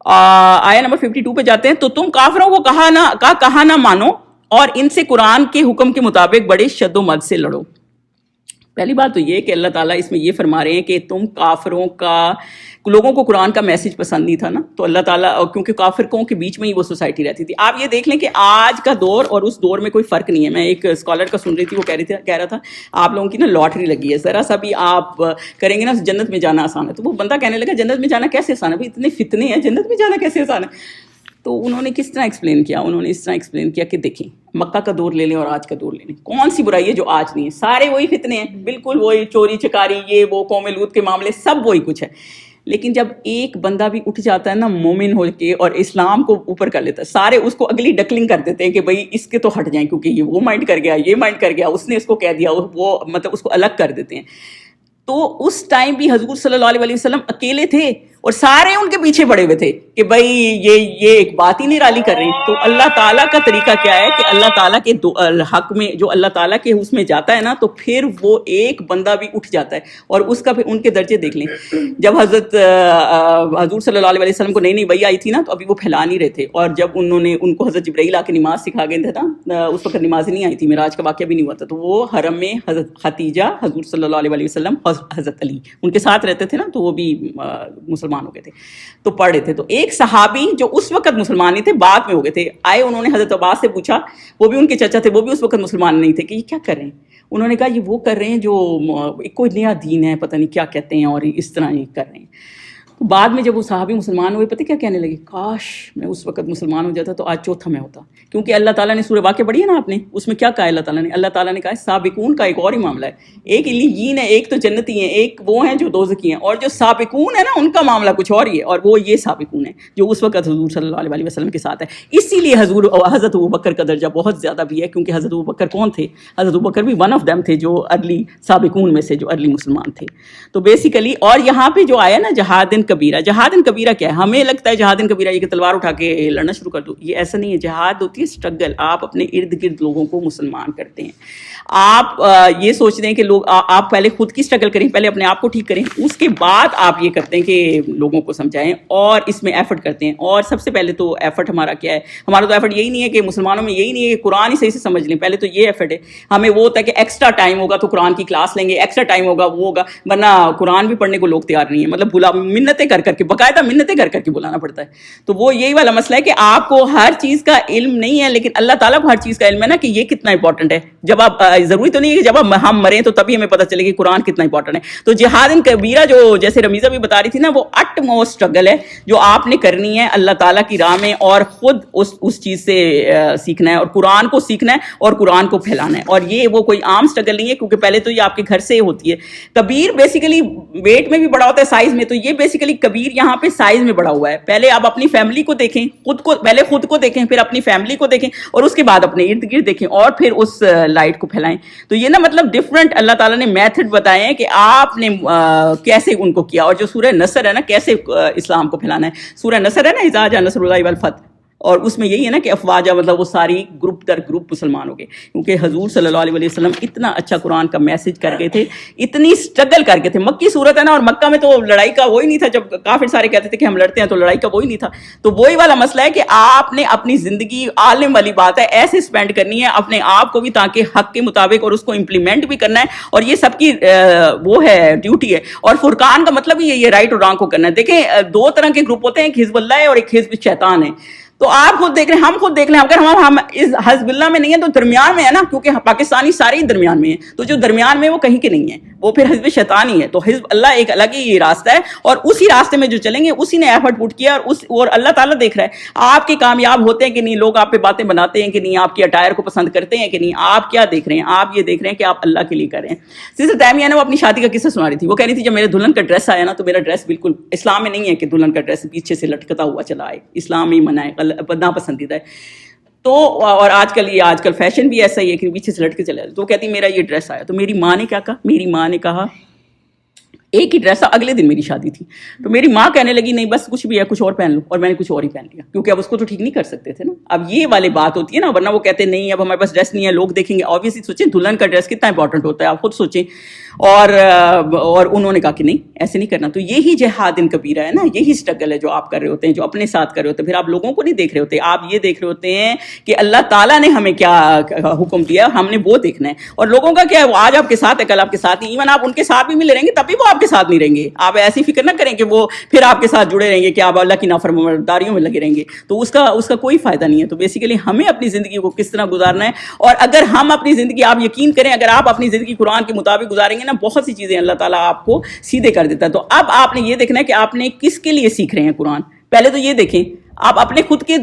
آیا نمبر 52 پہ جاتے ہیں. تو تم کافروں کو کہا نہ مانو اور ان سے قرآن کے حکم کے مطابق بڑے شد و مد سے لڑو. پہلی بات تو یہ کہ اللہ تعالیٰ اس میں یہ فرما رہے ہیں کہ تم کافروں کا لوگوں کو قرآن کا میسج پسند نہیں تھا نا, تو اللہ تعالیٰ کیونکہ کافروں کے بیچ میں ہی وہ سوسائٹی رہتی تھی. آپ یہ دیکھ لیں کہ آج کا دور اور اس دور میں کوئی فرق نہیں ہے. میں ایک اسکالر کا سن رہی تھی, وہ کہہ رہا تھا آپ لوگوں کی نا لاٹری لگی ہے, ذرا سا بھی آپ کریں گے نا جنت میں جانا آسان ہے. تو وہ بندہ کہنے لگا جنت میں جانا کیسے آسان ہے بھائی, اتنے فتنے ہیں, جنت میں جانا کیسے آسان ہے. تو انہوں نے کس طرح ایکسپلین کیا, انہوں نے اس طرح ایکسپلین کیا کہ دیکھیں مکہ کا دور لے لیں اور آج کا دور لے لیں, کون سی برائی ہے جو آج نہیں ہے, سارے وہی فتنے ہیں, بالکل وہی چوری چکاری یہ وہ قوم لوط کے معاملے سب وہی کچھ ہے. لیکن جب ایک بندہ بھی اٹھ جاتا ہے نا مومن ہو کے اور اسلام کو اوپر کر لیتا ہے, سارے اس کو اگلی ڈکلنگ کر دیتے ہیں کہ بھائی اس کے تو ہٹ جائیں کیونکہ یہ وہ مائنڈ کر گیا, یہ مائنڈ کر گیا, اس نے اس کو کہہ دیا, وہ مطلب اس کو الگ کر دیتے ہیں. تو اس ٹائم بھی حضور صلی اللہ علیہ وسلم اکیلے تھے اور سارے ان کے پیچھے پڑے ہوئے تھے کہ بھائی یہ ایک بات ہی نہیں رالی کر رہے ہیں. تو اللہ تعالیٰ کا طریقہ کیا ہے کہ اللہ تعالیٰ کے حق میں جو اللہ تعالیٰ کے اس میں جاتا ہے نا, تو پھر وہ ایک بندہ بھی اٹھ جاتا ہے اور اس کا پھر ان کے درجے دیکھ لیں. جب حضور صلی اللہ علیہ وسلم کو نئی وحی آئی تھی نا, تو ابھی وہ پھیلا نہیں رہے تھے, اور جب انہوں نے ان کو حضرت جبرائیل آ کے نماز سکھا گئے تھا نا, اس وقت نماز نہیں آئی تھی, معراج کا واقعہ بھی نہیں ہوا تھا. تو وہ حرم میں حضرت خدیجہ, حضور صلی اللہ علیہ وسلم, حضرت علی ان کے ساتھ رہتے تھے نا, تو وہ بھی مسلمان ہو گئے تھے تو پڑھ رہے تھے. تو ایک صحابی جو اس وقت مسلمان نہیں تھے, بعد میں ہو گئے تھے, آئے, انہوں نے حضرت عباس سے پوچھا, وہ بھی ان کے چچا تھے, وہ بھی اس وقت مسلمان نہیں تھے, کہ یہ کیا کر رہے ہیں. انہوں نے کہا یہ وہ کر رہے ہیں جو کوئی نیا دین ہے, پتہ نہیں کیا کہتے ہیں, اور اس طرح یہ کر رہے ہیں. بعد میں جب وہ صحابی مسلمان ہوئے, پتہ کیا کہنے لگے, کاش میں اس وقت مسلمان ہو جاتا تو آج چوتھا میں ہوتا. کیونکہ اللہ تعالیٰ نے سورہ واقعہ پڑھی ہے نا آپ نے, اس میں کیا کہا اللہ تعالیٰ نے, اللہ تعالیٰ نے کہا سابقون کا ایک اور ہی معاملہ ہے, ایک علیین ہے, ایک تو جنتی ہیں, ایک وہ ہیں جو دوزخی ہیں, اور جو سابقون ہے نا ان کا معاملہ کچھ اور ہی ہے, اور وہ یہ سابقون ہیں جو اس وقت حضور صلی اللہ علیہ وسلم کے ساتھ ہے. اسی لیے حضرت ابوبکر کا درجہ بہت زیادہ بھی ہے, کیونکہ حضرت ابوبکر کون تھے, حضرت ابوبکر بھی ون آف دیم تھے جو ارلی سابقون میں سے, جو ارلی مسلمان تھے. تو بیسیکلی, اور یہاں پہ جو آیا نا جہاد کبیرہ, جہاد کبیرہ کیا ہے, ہمیں لگتا ہے جہاد کبیرہ یہ کہ تلوار اٹھا کے لڑنا شروع کر دو, یہ ایسا نہیں ہے. جہاد ہوتی ہے اسٹرگل, آپ اپنے ارد گرد لوگوں کو مسلمان کرتے ہیں. آپ یہ سوچتے ہیں کہ لوگ, آپ پہلے خود کی اسٹرگل کریں, پہلے اپنے آپ کو ٹھیک کریں, اس کے بعد آپ یہ کرتے ہیں کہ لوگوں کو سمجھائیں, اور اس میں ایفرٹ کرتے ہیں. اور سب سے پہلے تو ایفرٹ ہمارا کیا ہے, ہمارا تو ایفرٹ یہی نہیں ہے کہ مسلمانوں میں یہی نہیں ہے کہ قرآن ہی صحیح سے سمجھ لیں, پہلے تو یہ ایفرٹ ہے. ہمیں وہ ہوتا ہے کہ ایکسٹرا ٹائم ہوگا تو قرآن کی کلاس لیں گے, ایکسٹرا ٹائم ہوگا وہ ہوگا, ورنہ قرآن بھی پڑھنے کو لوگ تیار نہیں ہیں. مطلب منتیں کر کے, باقاعدہ منتیں کر کے بلانا پڑتا ہے. تو وہ یہی والا مسئلہ ہے کہ آپ کو ہر چیز کا علم نہیں ہے, لیکن اللہ تعالیٰ کو ہر چیز کا علم ہے نا, کہ یہ کتنا امپورٹنٹ ہے. جب آپ, ضروری تو نہیں ہے کہ جب ہم مریں تو تبھی ہمیں پتہ چلے کہ قرآن کتنا امپورٹنٹ ہے. تو جہاد کبیرہ جو جیسے رمیزہ بھی بتا رہی تھی نا, وہ اٹ موسٹ اسٹرگل ہے جو آپ نے کرنی ہے اللہ تعالیٰ کی راہ میں, اور خود اس چیز سے سیکھنا ہے, اور قرآن کو سیکھنا ہے, اور قرآن کو پھیلانا ہے. اور یہ وہ کوئی عام اسٹرگل نہیں ہے, کیونکہ پہلے تو یہ آپ کے گھر سے ہوتی ہے. کبیر بیسیکلی ویٹ میں بھی بڑا ہوتا ہے, سائز میں, تو یہ بیسیکلی کبیر یہاں پہ سائز میں بڑا ہوا ہے. پہلے آپ اپنی فیملی کو دیکھیں, پہلے خود کو دیکھیں, پھر اپنی فیملی کو دیکھیں, اور اس کے بعد اپنے ارد گرد دیکھیں, اور پھر اس لائٹ کو پھیلائیں. تو یہ نا مطلب ڈفرنٹ اللہ تعالیٰ نے میتھڈ بتائے ہیں کہ آپ نے کیسے ان کو کیا. اور جو سورہ نصر ہے نا, کیسے اسلام کو پھیلانا ہے. سورہ نصر ہے نا, اذا جاء نصر اللہ والفتح, اور اس میں یہی ہے نا کہ افواجہ, مطلب وہ ساری گروپ در گروپ مسلمان ہو گئے, کیونکہ حضور صلی اللہ علیہ وسلم اتنا اچھا قرآن کا میسج کر گئے تھے, اتنی اسٹرگل کر گئے تھے. مکی صورت ہے نا, اور مکہ میں تو لڑائی کا وہی نہیں تھا. جب کافر سارے کہتے تھے کہ ہم لڑتے ہیں, تو لڑائی کا وہی نہیں تھا. تو وہی والا مسئلہ ہے کہ آپ نے اپنی زندگی, عالم والی بات ہے, ایسے اسپینڈ کرنی ہے اپنے آپ کو بھی, تاکہ حق کے مطابق, اور اس کو امپلیمنٹ بھی کرنا ہے. اور یہ سب کی وہ ہے, ڈیوٹی ہے. اور فرقان کا مطلب ہی یہ رائٹ اور رانگ کو کرنا ہے. دیکھیں, دو طرح کے گروپ ہوتے ہیں, ایک حزب اللہ ہے اور ایک حزب شیطان ہے. تو آپ خود دیکھ رہے ہیں, ہم خود دیکھ لیں, اگر ہم اس حزب اللہ میں نہیں ہیں تو درمیان میں ہے نا, کیونکہ پاکستانی سارے ہی درمیان میں ہیں. تو جو درمیان میں وہ کہیں کے نہیں ہیں, وہ پھر حزب شیطان ہی ہے. تو حزب اللہ ایک الگ ہی راستہ ہے, اور اسی راستے میں جو چلیں گے اسی نے ایفرٹ پٹ کیا, اور اللہ تعالیٰ دیکھ رہا ہے آپ کے کامیاب ہوتے ہیں کہ نہیں, لوگ آپ پہ باتیں بناتے ہیں کہ نہیں, آپ کی اٹائر کو پسند کرتے ہیں کہ نہیں. آپ کیا دیکھ رہے ہیں, آپ یہ دیکھ رہے ہیں کہ آپ اللہ کے لیے کر رہے ہیں. سسٹر تیمیہ نے وہ اپنی شادی کا قصہ سنا رہی تھی. وہ کہہ رہی تھی جب میرے دلہن کا ڈریس آیا نا, تو میرا ڈریس بالکل, اسلام میں نہیں ہے کہ دلہن کا ڈریس پیچھے سے لٹکتا ہوا چلا آئے, اسلام میں ہی منع ہے, ناپسندیدہ ہے. تو اور آج کل فیشن بھی ایسا ہی ہے کہ پیچھے سے لٹ کے چلا جائے. تو کہتی میرا یہ ڈریس آیا, تو میری ماں نے کیا کہا, میری ماں نے کہا ایک ہی ڈریس، اگلے دن میری شادی تھی، تو میری ماں کہنے لگی نہیں بس کچھ بھی ہے کچھ اور پہن لو، اور میں نے کچھ اور ہی پہن لیا، کیونکہ اب اس کو تو ٹھیک نہیں کر سکتے تھے نا. اب یہ والی بات ہوتی ہے نا، ورنہ وہ کہتے نہیں اب ہمارے پاس ڈریس نہیں ہے لوگ دیکھیں گے. آبویسلی سوچیں دلہن کا ڈریس کتنا امپورٹنٹ ہوتا ہے، آپ خود سوچیں. اور انہوں نے کہا کہ نہیں ایسے نہیں کرنا. تو یہی جہاد ان کبیرہ ہے نا، یہی اسٹرگل ہے جو آپ کر رہے ہوتے ہیں، جو اپنے ساتھ کر رہے ہوتے ہیں. پھر آپ لوگوں کو نہیں دیکھ رہے ہوتے، آپ یہ دیکھ رہے ہوتے ہیں کہ اللہ تعالیٰ نے ہمیں کیا حکم دیا، ہم نے وہ دیکھنا ہے. اور لوگوں کا کیا ہے، وہ آج آپ کے ساتھ ہے کل آپ کے ساتھ نہیں، ایون آپ ان کے ساتھ بھی ملے رہیں گے تب بھی وہ آپ کے ساتھ نہیں رہیں گے. آپ ایسی فکر نہ کریں کہ وہ پھر آپ کے ساتھ جڑے رہیں گے کہ آپ اللہ کی نافرمانیوں میں لگے رہیں گے، تو اس کا کوئی فائدہ نہیں ہے. تو بیسیکلی ہمیں اپنی زندگی کو کس طرح گزارنا ہے، اور اگر ہم اپنی زندگی، آپ یقین کریں اگر آپ اپنی زندگی قرآن کے مطابق گزاریں گے نا، بہت سی چیزیں اللہ تعالیٰ آپ کو سیدھے کر دیتا ہے. تو اب آپ نے یہ دیکھنا ہے کہ آپ نے کس کے لیے سیکھ رہے ہیں قرآن. پہلے تو یہ دیکھیں آپ اپنے خود کے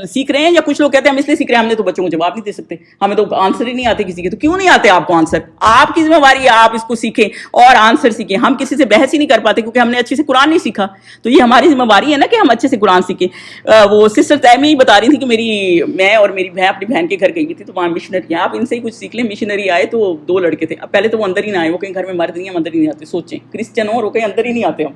سیکھ رہے ہیں، یا کچھ لوگ کہتے ہیں ہم اس لیے سیکھ رہے ہیں ہم نے تو بچوں کو جواب نہیں دے سکتے، ہمیں تو آنسر ہی نہیں آتے کسی کے. تو کیوں نہیں آتے آپ کو آنسر؟ آپ کی ذمہ داری ہے آپ اس کو سیکھیں اور آنسر سیکھیں. ہم کسی سے بحث ہی نہیں کر پاتے کیونکہ ہم نے اچھے سے قرآن نہیں سیکھا. تو یہ ہماری ذمہ داری ہے نا کہ ہم اچھے سے قرآن سیکھیں. وہ سسٹر تیمی بتا رہی تھی کہ میں اور میری بہن اپنی بہن کے گھر گئی تھی، تو وہاں مشنری ہیں، آپ ان سے ہی کچھ سیکھ لیں. مشنری آئے تو 2 لڑکے تھے. پہلے تو وہ اندر ہی نہ آئے، وہ کہیں گھر میں مرد نہیں ہم اندر ہی نہیں آتے. سوچیں کرسچن ہو اور وہ کہیں اندر ہی نہیں آتے ہم.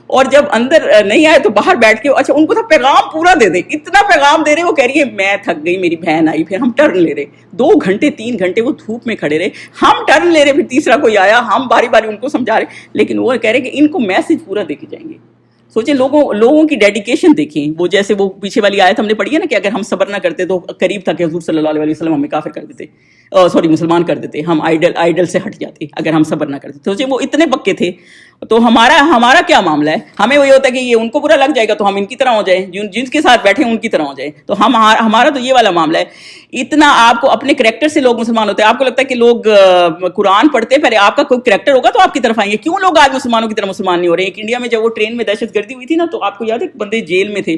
اور جب اندر نہیں آئے تو باہر بیٹھ کے اچھا ان کو تھا پیغام پورا دے دیں، اتنا پیغام دے رہے. وہ کہہ رہی ہے میں تھک گئی، میری بہن آئی، پھر ہم ٹرن لے رہے 2 گھنٹے 3 گھنٹے وہ دھوپ میں کھڑے رہے، ہم ٹرن لے رہے، پھر تیسرا کوئی آیا، ہم باری باری ان کو سمجھا رہے. لیکن وہ کہہ رہے کہ ان کو میسج پورا دے کے جائیں گے. سوچیں لوگوں کی ڈیڈیکیشن دیکھیں. وہ جیسے وہ پیچھے والی آیت ہم نے پڑھی ہے نا کہ اگر ہم صبر نہ کرتے تو قریب تھا کہ حضور صلی اللہ علیہ وسلم ہمیں کافر کر دیتے، مسلمان کر دیتے، ہم آئیڈل سے ہٹ جاتے اگر ہم صبر نہ کرتے. سوچیں وہ اتنے پکے تھے. تو ہمارا کیا معاملہ ہے؟ ہمیں وہی ہوتا ہے کہ یہ ان کو برا لگ جائے گا تو ہم ان کی طرح ہو جائیں، جن کے ساتھ بیٹھے ان کی طرح ہو جائیں. تو ہمارا تو یہ والا معاملہ ہے. اتنا آپ کو اپنے کریکٹر سے لوگ مسلمان ہوتے ہیں. آپ کو لگتا ہے کہ لوگ قرآن پڑھتے ہیں، پہلے آپ کا کوئی کریکٹر ہوگا تو آپ کی طرف آئیں گے. کیوں لوگ آج مسلمانوں کی طرح مسلمان نہیں ہو رہے ہیں؟ ایک انڈیا میں جب وہ ٹرین میں دہشت گردی ہوئی تھی نا، تو آپ کو یاد ہے بندے جیل میں تھے.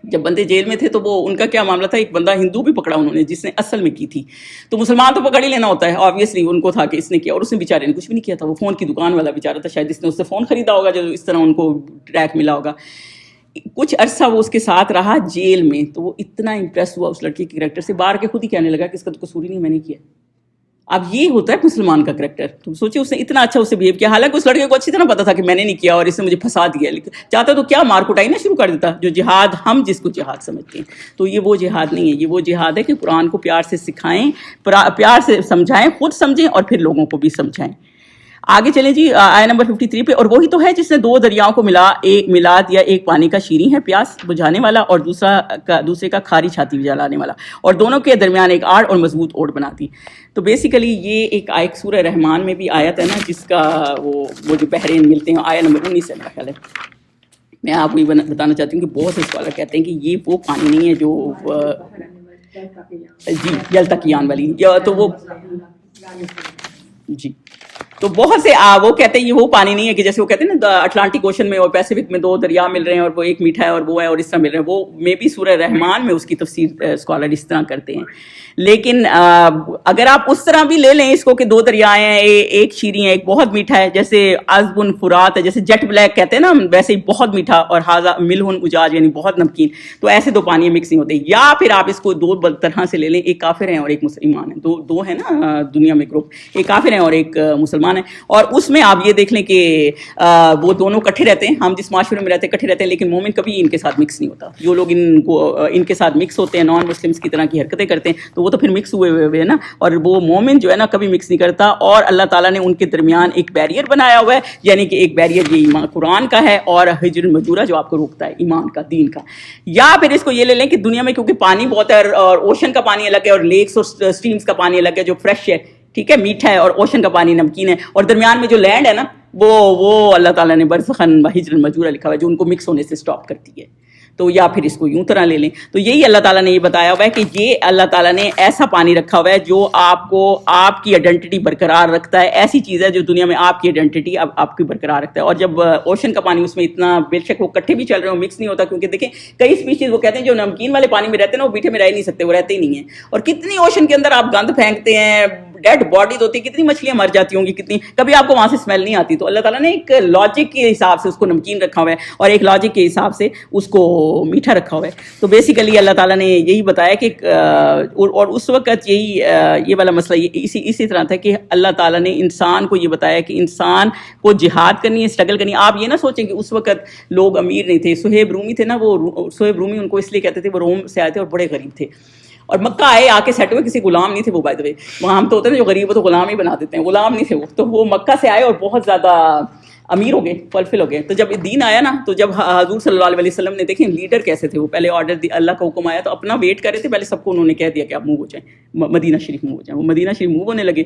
جب بندے جیل میں تھے تو وہ ان کا کیا معاملہ تھا، ایک بندہ ہندو بھی پکڑا انہوں نے جس نے اصل میں کی تھی. تو مسلمان تو پکڑ ہی لینا ہوتا ہے آبویسلی، ان کو تھا کہ اس نے کیا، اور اس نے بیچارے نے کچھ بھی نہیں کیا تھا. وہ فون کی دکان والا بیچارہ تھا، شاید اس نے اس سے فون خریدا ہوگا جو اس طرح ان کو ٹریک ملا ہوگا. کچھ عرصہ وہ اس کے ساتھ رہا جیل میں. تو وہ اتنا امپریس ہوا اس لڑکی کے کریکٹر سے، باہر کے خود ہی کہنے لگا کہ اس کا تو قصور ہی نہیں، میں نے کیا. اب یہ ہوتا ہے مسلمان کا کریکٹر. تم سوچے اس نے اتنا اچھا اس سے بہیو کیا، حالانکہ اس لڑکے کو اچھی طرح پتا تھا کہ میں نے نہیں کیا اور اس نے مجھے پھنسا دیا. لیکن چاہتا تو کیا مار کٹائی نہ شروع کر دیتا. جو جہاد ہم جس کو جہاد سمجھتے ہیں، تو یہ وہ جہاد نہیں ہے. یہ وہ جہاد ہے کہ قرآن کو پیار سے سکھائیں، پیار سے سمجھائیں، خود سمجھیں اور پھر لوگوں کو بھی سمجھائیں. آگے چلیں جی آیت نمبر 53 پہ. اور وہی تو ہے جس نے 2 دریاؤں کو ملا دیا، ایک پانی کا شیریں ہے پیاس بجھانے والا، اور دوسرے کا کھاری چھاتی جلانے والا، اور دونوں کے درمیان ایک آڑ اور مضبوط اوٹ بنا دی. تو بیسیکلی یہ ایک آیت سورہ رحمان میں بھی آیت ہے نا، جس کا وہ جو بحرین ملتے ہیں، آیت نمبر 19 ہے میرا خیال ہے. میں آپ کو یہ بتانا چاہتی ہوں کہ بہت سے اسکالر کہتے ہیں کہ یہ وہ پانی نہیں ہے جو جی یلتقیان والی، تو وہ جی تو بہت سے وہ کہتے ہیں یہ وہ پانی نہیں ہے کہ جیسے وہ کہتے ہیں نا اٹلانٹک اوشن میں اور پیسیفک میں 2 دریا مل رہے ہیں اور وہ ایک میٹھا ہے اور وہ ہے اور اس طرح مل رہے ہیں. وہ میں بھی سورہ رحمان میں اس کی تفسیر اسکالر اس طرح کرتے ہیں. لیکن اگر آپ اس طرح بھی لے لیں اس کو کہ 2 دریائیں ہیں، ایک شیریں ہے ایک بہت میٹھا ہے، جیسے عذب فرات ہے، جیسے جیٹ بلیک کہتے ہیں نا ویسے ہی بہت میٹھا، اور ہاذا ملح اجاج یعنی بہت نمکین. تو ایسے 2 پانی مکس نہیں ہوتے. یا پھر آپ اس کو 2 طرح سے لے لیں، ایک کافر ہیں اور ایک مسلمان ہیں. دو ہیں نا دنیا میں گروپ، ایک کافر ہیں اور ایک مسلمان ہیں. اور اس میں آپ یہ دیکھ لیں کہ وہ دونوں کٹھے رہتے ہیں. ہم جس معاشرے میں رہتے ہیں کٹھے رہتے ہیں، لیکن مومن کبھی ان کے ساتھ مکس نہیں ہوتا. جو لوگ ان کے ساتھ مکس ہوتے ہیں، نان مسلمس کی طرح کی حرکتیں کرتے ہیں، تو وہ تو پھر مکس ہوئے ہیں نا. اور وہ مومن جو ہے نا کبھی مکس نہیں کرتا. اور اللہ تعالیٰ نے ان کے درمیان ایک بیریئر بنایا ہوا ہے، یعنی کہ ایک بیریئر یہ ایمان قرآن کا ہے اور ہجر المجورہ جو آپ کو روکتا ہے ایمان کا، دین کا. یا پھر اس کو یہ لے لیں کہ دنیا میں کیونکہ پانی بہت ہے اور اوشن کا پانی الگ ہے اور لیکس اور اسٹریمس کا پانی الگ ہے جو فریش ہے، ٹھیک ہے، میٹھا ہے، اور اوشن کا پانی نمکین ہے، اور درمیان میں جو لینڈ ہے نا وہ اللہ تعالیٰ نے برزخن و حجر المجورہ لکھا ہوا ہے جو ان کو مکس ہونے سے سٹاپ کرتی ہے. تو یا پھر اس کو یوں طرح لے لیں. تو یہی اللہ تعالیٰ نے یہ بتایا ہوا ہے کہ یہ اللہ تعالیٰ نے ایسا پانی رکھا ہوا ہے جو آپ کو آپ کی آئیڈینٹی برقرار رکھتا ہے. ایسی چیز ہے جو دنیا میں آپ کی آئیڈینٹی آپ کی برقرار رکھتا ہے. اور جب اوشن کا پانی اس میں اتنا بے شک وہ کٹھے بھی چل رہے ہو مکس نہیں ہوتا، کیونکہ دیکھیں کئی اسپیشیز وہ کہتے ہیں جو نمکین والے پانی میں رہتے ہیں نا وہ میٹھے میں رہ نہیں سکتے، وہ رہتے ہی نہیں ہیں. اور کتنی اوشن کے اندر آپ گند پھینکتے ہیں، ڈیڈ باڈیز ہوتی ہیں, کتنی مچھلیاں مر جاتی ہوں گی, کتنی, کبھی آپ کو وہاں سے اسمیل نہیں آتی. تو اللہ تعالیٰ نے ایک لاجک کے حساب سے اس کو نمکین رکھا ہوا ہے اور ایک لاجک کے حساب سے اس کو میٹھا رکھا ہوا ہے. تو بیسیکلی اللہ تعالیٰ نے یہی بتایا کہ اور اس وقت یہ والا مسئلہ اسی طرح تھا کہ اللہ تعالیٰ نے انسان کو یہ بتایا کہ انسان کو جہاد کرنی ہے, اسٹرگل کرنی ہے. آپ یہ نہ سوچیں کہ اس وقت لوگ امیر نہیں تھے. صہیب رومی تھے نا, وہ صہیب رومی ان کو اس لیے کہتے تھے, وہ روم سے آئے تھے اور بڑے غریب تھے, اور مکہ آئے, آ کے سیٹ ہوئے, کسی غلام نہیں تھے وہ, بائی دا وے. وہاں ہم تو ہوتے ہیں جو غریب ہو تو غلام ہی بنا دیتے ہیں, غلام نہیں تھے وہ. تو وہ مکہ سے آئے اور بہت زیادہ امیر ہو گئے, فلفل ہو گئے. تو جب دین آیا نا, تو جب حضور صلی اللہ علیہ وسلم نے دیکھیں لیڈر کیسے تھے, وہ پہلے آرڈر اللہ کا حکم آیا تو اپنا ویٹ کر رہے تھے, پہلے سب کو انہوں نے کہہ دیا کہ آپ موو ہو جائیں, مدینہ شریف موو ہو جائیں. وہ مدینہ شریف موو ہونے لگے.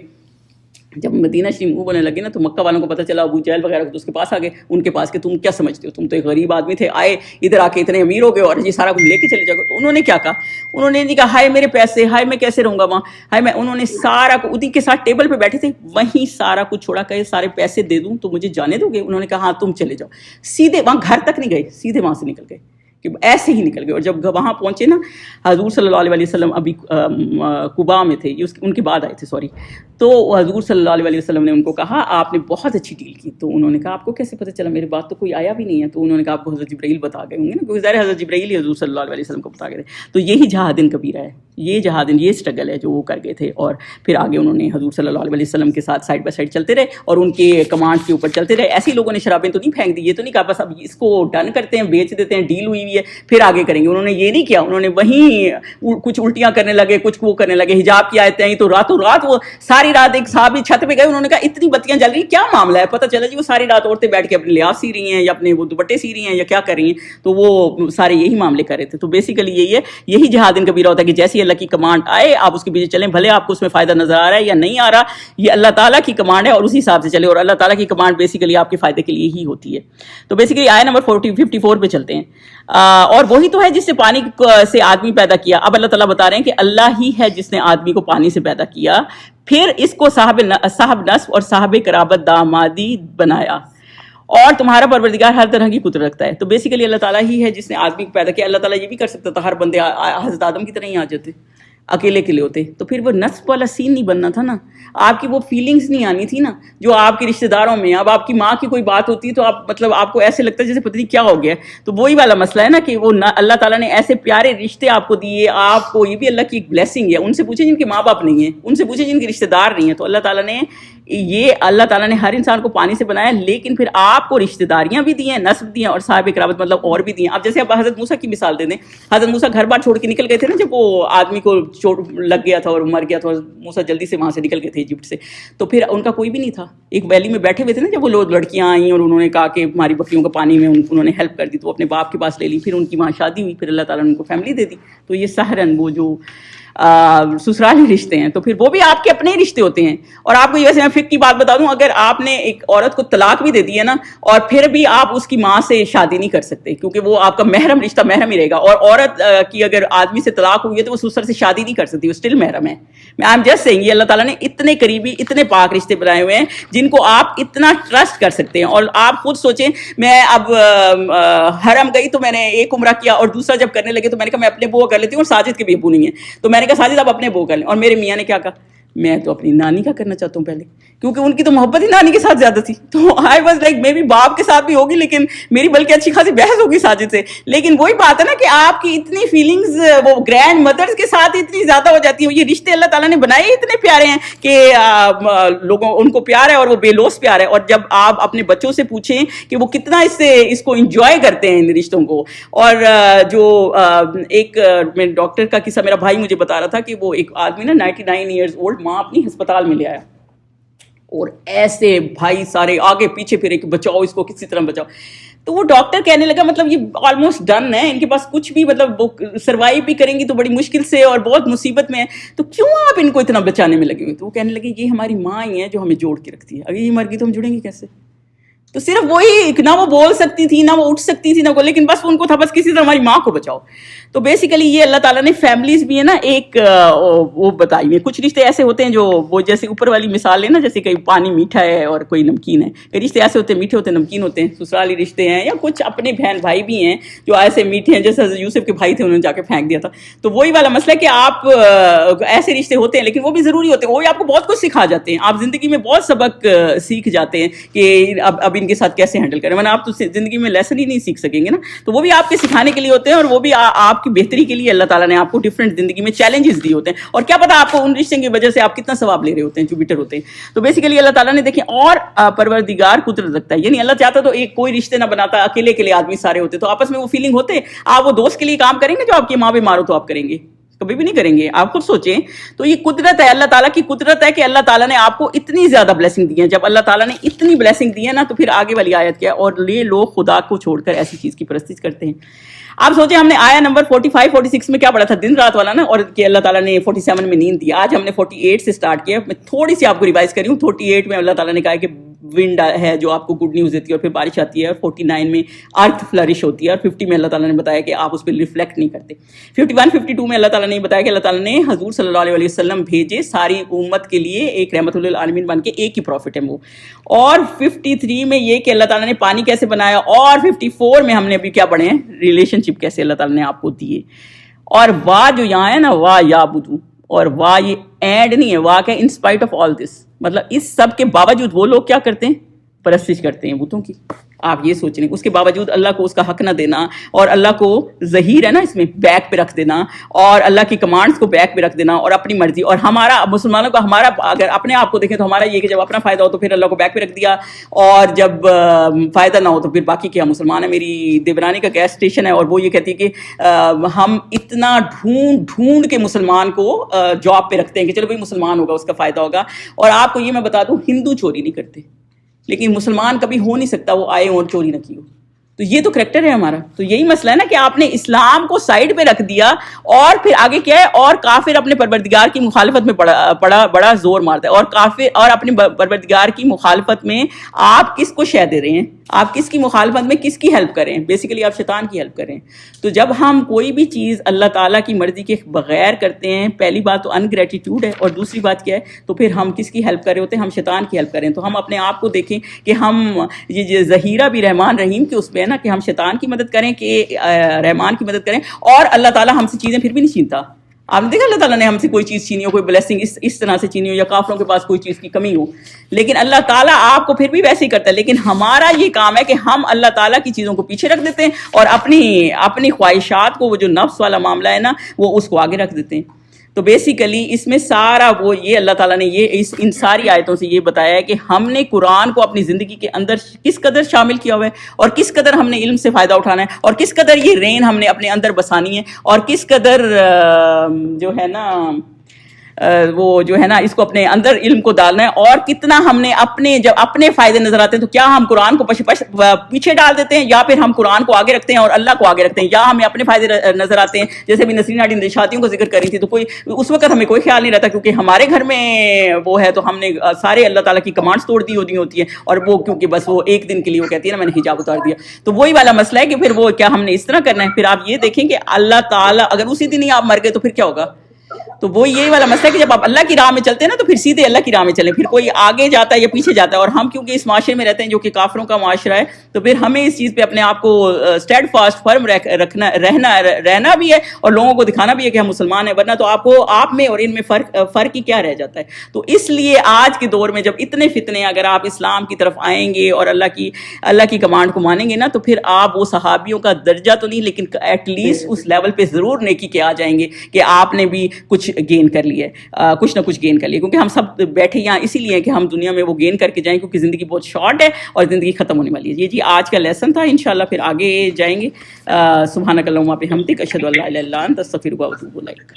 جب مدینہ شریف موو ہونے لگے نا, تو مکہ والوں کو پتہ چلا, ابو جہل وغیرہ تو اس کے پاس آ گئے, ان کے پاس کہ تم کیا سمجھتے ہو, تم تو ایک غریب آدمی تھے, آئے ادھر آ کے اتنے امیر ہو گئے اور یہ سارا کچھ لے کے چلے جاؤ. تو انہوں نے کیا کہا, انہوں نے کہا ہائے میرے پیسے, ہائے میں کیسے رہوں گا وہاں, ہائے میں. انہوں نے سارا انہیں کے ساتھ ٹیبل پہ بیٹھے تھے, وہیں سارا کچھ چھوڑا, کہ سارے پیسے دے دوں تو مجھے جانے دو گے. انہوں نے کہا ہاں تم چلے جاؤ. سیدھے وہاں گھر تک نہیں گئے, سیدھے وہاں سے نکل گئے, کہ ایسے ہی نکل گئے. اور جب وہاں پہنچے نا, حضور صلی اللہ علیہ وسلم ابھی قباء میں تھے, ان کے بعد آئے تھے سوری. تو حضور صلی اللہ علیہ وسلم نے ان کو کہا آپ نے بہت اچھی ڈیل کی. تو انہوں نے کہا آپ کو کیسے پتہ چلا, میرے بات تو کوئی آیا بھی نہیں ہے. تو انہوں نے کہا آپ کو حضرت جبرائیل بتا گئے ہوں گے نا, کیونکہ ظاہر حضرت جبرائیل ہی حضور صلی اللہ علیہ وسلم کو بتا گئے تھے. تو یہی جہاد کبیرہ ہے, یہ جہاد, یہ اسٹرگل ہے جو وہ کر گئے تھے. اور پھر آگے انہوں نے حضور صلی اللہ علیہ وسلم کے ساتھ سائڈ بائی سائڈ چلتے رہے, اور ان کے کمانڈ کے اوپر چلتے رہے. ایسے لوگوں نے شرابیں تو نہیں پھینک دی, یہ تو نہیں کہا بس اب اس کو ڈن کرتے ہیں, بیچ دیتے ہیں, ڈیل ہوئی ہوئی ہے, پھر آگے کریں گے. انہوں نے یہ نہیں کیا, انہوں نے وہیں کچھ الٹیاں کرنے لگے, کچھ وہ کرنے لگے. حجاب کی آیتیں آئیں تو راتوں رات وہ ساری رات ایک صحابی چھت پہ گئے, انہوں نے کہا اتنی بتیاں جل رہی, کیا معاملہ ہے. پتہ چلا جی وہ ساری رات عورتیں بیٹھ کے اپنے لحاف سی رہی ہیں, یا اپنے وہ دوپٹے سی رہی ہیں, یا کیا کر رہی ہیں. تو وہ سارے یہی معاملے کر رہے تھے. تو بیسیکلی یہی ہے, یہی جہاد کبیرہ ہوتا ہے کہ جیسی اللہ کی کمانڈ آئے آپ اس کے پیچھے چلیں, بھلے آپ کو اس میں فائدہ نظر آ رہا ہے یا نہیں آ رہا, یہ اللہ تعالیٰ کی کمانڈ ہے اور اسی حساب سے چلے. اور اللہ تعالیٰ کی کمانڈ بیسیکلی آپ کے فائدے کے لیے ہی ہوتی ہے. تو بیسیکلی آیت نمبر 54 پہ چلتے ہیں. اور وہی تو ہے جس نے پانی سے آدمی پیدا کیا. اب اللہ تعالیٰ بتا رہے ہیں کہ اللہ ہی ہے جس نے آدمی کو پانی سے پیدا کیا, پھر اس کو صاحب نسب اور صاحب قرابت دامادی بنایا, اور تمہارا پروردگار ہر طرح کی قدرت رکھتا ہے. تو بیسیکلی اللہ تعالیٰ ہی ہے جس نے آدمی کو پیدا کیا. اللہ تعالیٰ یہ بھی کر سکتا تھا, ہر بندے حضرت آدم کی طرح ہی آ جاتے, اکیلے کے لیے ہوتے, تو پھر وہ نسب والا سین نہیں بننا تھا نا, آپ کی وہ فیلنگز نہیں آنی تھی نا جو آپ کے رشتہ داروں میں. اب آپ کی ماں کی کوئی بات ہوتی ہے تو آپ مطلب آپ کو ایسے لگتا ہے جیسے پتہ نہیں کیا ہو گیا. تو وہی والا مسئلہ ہے نا کہ وہ اللہ تعالیٰ نے ایسے پیارے رشتے آپ کو دیے, آپ کو یہ بھی اللہ کی ایک بلیسنگ ہے. ان سے پوچھیں جن کے ماں باپ نہیں ہیں, ان سے پوچھیں جن کے رشتہ دار نہیں ہیں. تو اللہ تعالیٰ نے ہر انسان کو پانی سے بنایا, لیکن پھر آپ کو رشتہ داریاں بھی دی ہیں, نسب دی ہیں, اور صاحب قرابت مطلب اور بھی دی ہیں. اب جیسے اب حضرت موسیٰ کی مثال دے دیں, حضرت موسیٰ گھر بار چھوڑ کے نکل گئے تھے نا, جب وہ آدمی کو چوٹ لگ گیا تھا اور مر گیا تھا, اور موسیٰ جلدی سے وہاں سے نکل گئے تھے ایجپٹ سے. تو پھر ان کا کوئی بھی نہیں تھا, ایک ویلی میں بیٹھے ہوئے تھے نا, جب وہ لوگ لڑکیاں آئیں اور انہوں نے کہا کہ ہماری بکریوں کا پانی میں انہوں نے ہیلپ کر دی, تو اپنے باپ کے پاس لے لی, پھر ان کی وہاں شادی ہوئی, پھر اللہ تعالیٰ نے ان کو فیملی دے دی. تو یہ سہرن وہ جو سسرالی رشتے ہیں, تو پھر وہ بھی آپ کے اپنے ہی رشتے ہوتے ہیں. اور آپ کو ویسے میں فقہ کی بات بتا دوں, اگر آپ نے ایک عورت کو طلاق بھی دے دی ہے نا, اور پھر بھی آپ اس کی ماں سے شادی نہیں کر سکتے, کیونکہ وہ آپ کا محرم رشتہ محرم ہی رہے گا. اور عورت کی اگر آدمی سے طلاق ہوئی ہے تو وہ سسر سے شادی نہیں کر سکتی, وہ اسٹل محرم ہے. میں آئی ایم جسٹ سیئنگ, یہ اللہ تعالیٰ نے اتنے قریبی اتنے پاک رشتے بنائے ہوئے ہیں جن کو آپ اتنا ٹرسٹ کر سکتے ہیں. اور آپ خود سوچیں, میں اب حرم گئی تو میں نے ایک عمرہ کیا, اور دوسرا جب کرنے لگے تو میں نے کہا میں اپنے ابو کر لیتی ہوں, اور ساجد کے بھی ابو نہیں ہیں, تو میں نے کہا ساجد آپ اپنے ابو کر لیں. اور میرے میاں نے کیا کہا, میں تو اپنی نانی کا کرنا چاہتا ہوں پہلے, کیونکہ ان کی تو محبت ہی نانی کے ساتھ زیادہ تھی. تو آئی واز لائک میں بھی باپ کے ساتھ بھی ہوگی, لیکن میری بلکہ اچھی خاصی بحث ہوگی ساجد سے. لیکن وہی بات ہے نا کہ آپ کی اتنی فیلنگز وہ گرینڈ مدرز کے ساتھ اتنی زیادہ ہو جاتی ہیں. یہ رشتے اللہ تعالیٰ نے بنائے اتنے پیارے ہیں کہ لوگوں ان کو پیار ہے, اور وہ بے لوث پیار ہے. اور جب آپ اپنے بچوں سے پوچھیں کہ وہ کتنا اس کو انجوائے کرتے ہیں ان رشتوں کو. اور جو ایک ڈاکٹر کا قصہ میرا بھائی مجھے بتا رہا تھا کہ وہ ایک آدمی نا 99 ایئرز اولڈ, ماں اپنی ہسپتال میں لے آیا, اور ایسے بھائی سارے آگے پیچھے پھرے کہ بچاؤ اس کو, کسی طرح بچاؤ. تو وہ ڈاکٹر کہنے لگا مطلب یہ آلموسٹ ڈن ہے, ان کے پاس کچھ بھی مطلب وہ سروائیو بھی کریں گی تو بڑی مشکل سے, اور بہت مصیبت میں ہے, تو کیوں آپ ان کو اتنا بچانے میں لگے ہوئے. تو وہ کہنے لگے یہ ہماری ماں ہی ہے جو ہمیں جوڑ کے رکھتی ہے, اگر یہ مر گئی تو ہم جڑیں گے کیسے. تو صرف وہی، نہ وہ بول سکتی تھی، نہ وہ اٹھ سکتی تھی، نہ وہ، لیکن بس ان کو تھا بس کسی طرح ہماری ماں کو بچاؤ. تو بیسیکلی یہ اللہ تعالیٰ نے فیملیز بھی ہے نا ایک وہ بتائی ہیں. کچھ رشتے ایسے ہوتے ہیں جو وہ جیسے اوپر والی مثال ہے نا، جیسے کوئی پانی میٹھا ہے اور کوئی نمکین ہے. کئی رشتے ایسے ہوتے ہیں میٹھے ہوتے ہیں نمکین ہوتے ہیں، سسرالی رشتے ہیں، یا کچھ اپنے بہن بھائی بھی ہیں جو ایسے میٹھے ہیں، جیسے یوسف کے بھائی تھے انہوں نے جا کے پھینک دیا تھا. تو وہی والا مسئلہ ہے کہ آپ ایسے رشتے ہوتے ہیں لیکن وہ بھی ضروری ہوتے ہیں، وہ بھی آپ کو بہت کچھ سکھا جاتے ہیں. آپ زندگی میں بہت سبق سیکھ جاتے ہیں کہ اب ان کے ساتھ کیسے ہینڈل کریں، ورنہ آپ تو زندگی میں لیسن ہی نہیں سیکھ سکیں گے نا. تو وہ بھی آپ کے سکھانے کے لیے ہوتے ہیں، اور وہ بھی آپ کی بہتری کے لیے اللہ تعالیٰ نے آپ کو ڈفرینٹ زندگی میں چیلنجز دیے ہوتے ہیں. اور کیا پتا آپ کو ان رشتے کی وجہ سے آپ کتنا ثواب لے رہے ہوتے ہیں جو بیٹر ہوتے ہیں. تو بیسیکلی اللہ تعالیٰ نے دیکھیں، اور پروردگار قدرت رکھتا ہے. یعنی اللہ چاہتا تو ایک کوئی رشتے نہ بناتا، اکیلے کے لیے آدمی سارے ہوتے تو آپس میں وہ فیلنگ ہوتے. آپ وہ دوست کے لیے کام کریں گے جو آپ کی ماں بیمار ہو تو آپ کریں گے؟ کبھی بھی نہیں کریں گے. آپ خود سوچیں. تو یہ قدرت ہے، اللہ تعالیٰ کی قدرت ہے کہ اللہ تعالیٰ نے آپ کو اتنی زیادہ بلیسنگ دی ہے. جب اللہ تعالیٰ نے اتنی بلیسنگ دی ہے نا، تو پھر آگے والی آیت کیا ہے؟ اور یہ لوگ خدا کو چھوڑ کر ایسی چیز کی پرستش کرتے ہیں. آپ سوچیں، ہم نے آیا نمبر 45 46 میں کیا پڑھا تھا؟ دن رات والا نا، اور کہ اللہ تعالیٰ نے 47 میں نیند دی. آج ہم نے 48 سے سٹارٹ کیا. میں تھوڑی سی آپ کو ریوائز کری ہوں. 48 میں اللہ تعالیٰ نے کہا کہ ونڈ ہے جو آپ کو گڈ نیوز دیتی ہے اور پھر بارش آتی ہے. اور 49 میں ارتھ فلرش ہوتی ہے. اور 50 میں اللہ تعالیٰ نے بتایا کہ آپ اس پہ ریفلیکٹ نہیں کرتے. 51 52 میں اللہ تعالیٰ نے بتایا کہ اللہ تعالیٰ نے حضور صلی اللہ علیہ وسلم بھیجے ساری امت کے لیے ایک رحمت للعالمین بن کے، ایک ہی پروفٹ ہے وہ. اور 53 میں یہ کہ اللہ تعالیٰ نے پانی کیسے بنایا. اور 54 میں ہم نے ابھی کیا پڑھے ہیں؟ ریلیشن شپ کیسے اللہ تعالیٰ نے آپ کو دیے. اور واہ جو یہاں ہے نا، واہ یا بدو، اور واہ یہ اینڈ نہیں ہے، واہ کہ ان اسپائٹ آف آل دس، مطلب اس سب کے باوجود وہ لوگ کیا کرتے ہیں؟ پرستش کرتے ہیں بتوں کی. آپ یہ سوچ رہے ہیں، اس کے باوجود اللہ کو اس کا حق نہ دینا، اور اللہ کو ظہیر ہے نا اس میں بیک پہ رکھ دینا، اور اللہ کی کمانڈز کو بیک پہ رکھ دینا، اور اپنی مرضی. اور ہمارا مسلمانوں کا، ہمارا اگر اپنے آپ کو دیکھیں تو ہمارا یہ کہ جب اپنا فائدہ ہو تو پھر اللہ کو بیک پہ رکھ دیا، اور جب فائدہ نہ ہو تو پھر باقی کیا. مسلمان ہے، میری دیورانی کا گیس اسٹیشن ہے، اور وہ یہ کہتی ہے کہ ہم اتنا ڈھونڈ کے مسلمان کو جاب پہ رکھتے ہیں کہ چلو بھائی مسلمان ہوگا، اس کا فائدہ ہوگا. اور آپ کو یہ میں بتا دوں، ہندو چوری نہیں کرتے، لیکن مسلمان کبھی ہو نہیں سکتا وہ آئے اور چوری نہ کی ہو. تو یہ تو کریکٹر ہے ہمارا. تو یہی مسئلہ ہے نا کہ آپ نے اسلام کو سائڈ پہ رکھ دیا، اور پھر آگے کیا ہے؟ اور کافر اپنے پروردگار کی مخالفت میں بڑا زور مارتا ہے. اور کافر اور اپنے پروردگار کی مخالفت میں آپ کس کو شے دے رہے ہیں؟ آپ کس کی مخالفت میں کس کی ہیلپ کریں؟ بیسیکلی آپ شیطان کی ہیلپ کریں. تو جب ہم کوئی بھی چیز اللہ تعالیٰ کی مرضی کے بغیر کرتے ہیں، پہلی بات تو انگریٹیٹیوڈ ہے، اور دوسری بات کیا ہے؟ تو پھر ہم کس کی ہیلپ کر رہے ہوتے ہیں؟ ہم شیطان کی ہیلپ کریں. تو ہم اپنے آپ کو دیکھیں کہ ہم یہ ظہیرہ بھی رحمان رحیم کے اس پہ ہے نا، کہ ہم شیطان کی مدد کریں کہ رحمان کی مدد کریں. اور اللہ تعالیٰ ہم سے چیزیں پھر بھی نہیں چھینتا. آپ نے دیکھا اللہ تعالیٰ نے ہم سے کوئی چیز چھینی ہو، کوئی بلیسنگ اس طرح سے چھینی ہو، یا کافروں کے پاس کوئی چیز کی کمی ہو، لیکن اللہ تعالیٰ آپ کو پھر بھی ویسے ہی کرتا ہے. لیکن ہمارا یہ کام ہے کہ ہم اللہ تعالیٰ کی چیزوں کو پیچھے رکھ دیتے ہیں، اور اپنی خواہشات کو، وہ جو نفس والا معاملہ ہے نا، وہ اس کو آگے رکھ دیتے ہیں. تو بیسیکلی اس میں سارا وہ یہ اللہ تعالیٰ نے یہ ان ساری آیتوں سے یہ بتایا ہے کہ ہم نے قرآن کو اپنی زندگی کے اندر کس قدر شامل کیا ہوا ہے، اور کس قدر ہم نے علم سے فائدہ اٹھانا ہے، اور کس قدر یہ رین ہم نے اپنے اندر بسانی ہے، اور کس قدر جو ہے نا وہ جو ہے نا اس کو اپنے اندر علم کو ڈالنا ہے. اور کتنا ہم نے جب اپنے فائدے نظر آتے ہیں تو کیا ہم قرآن کو پیچھے ڈال دیتے ہیں، یا پھر ہم قرآن کو آگے رکھتے ہیں اور اللہ کو آگے رکھتے ہیں، یا ہمیں اپنے فائدے نظر آتے ہیں. جیسے بھی نسرین اڈین نشاتیوں کو ذکر کری تھی، تو اس وقت ہمیں کوئی خیال نہیں رہتا، کیونکہ ہمارے گھر میں وہ ہے تو ہم نے سارے اللہ تعالیٰ کی کمانڈز توڑ دی ہوتی ہیں. اور وہ کیونکہ بس وہ ایک دن کے لیے وہ کہتی ہے نا میں نے حجاب اتار دیا. تو وہی والا مسئلہ ہے کہ پھر وہ کیا ہم نے اس طرح کرنا ہے؟ پھر آپ یہ دیکھیں کہ اللہ تعالیٰ اگر اسی دن ہی آپ مر گئے تو پھر کیا ہوگا؟ تو وہ یہی والا مسئلہ ہے کہ جب آپ اللہ کی راہ میں چلتے ہیں نا، تو پھر سیدھے اللہ کی راہ میں چلیں. پھر کوئی آگے جاتا ہے یا پیچھے جاتا ہے. اور ہم کیونکہ اس معاشرے میں رہتے ہیں جو کہ کافروں کا معاشرہ ہے، تو پھر ہمیں اس چیز پہ اپنے آپ کو اسٹیڈ فاسٹ فرم رہنا بھی ہے، اور لوگوں کو دکھانا بھی ہے کہ ہم مسلمان ہیں. ورنہ تو آپ میں اور ان میں فرق ہی کیا رہ جاتا ہے؟ تو اس لیے آج کے دور میں جب اتنے فتنے، اگر آپ اسلام کی طرف آئیں گے اور اللہ کی کمانڈ کو مانیں گے نا، تو پھر آپ وہ صحابیوں کا درجہ تو نہیں، لیکن ایٹ لیسٹ اس لیول پہ ضرور نیکی کے آ جائیں گے کہ آپ نے بھی کچھ گین کر لیا ہے، کچھ نہ کچھ گین کر لیا. کیونکہ ہم سب بیٹھے یہاں اسی لیے کہ ہم دنیا میں وہ گین کر کے جائیں، کیونکہ زندگی بہت شارٹ ہے اور زندگی ختم ہونے والی ہے. یہ جی آج کا لیسن تھا. انشاءاللہ پھر آگے جائیں گے. سبحانک اللہم و بحمدک، اشہد ان لا الہ الا انت، استغفرک و اتوب الیک.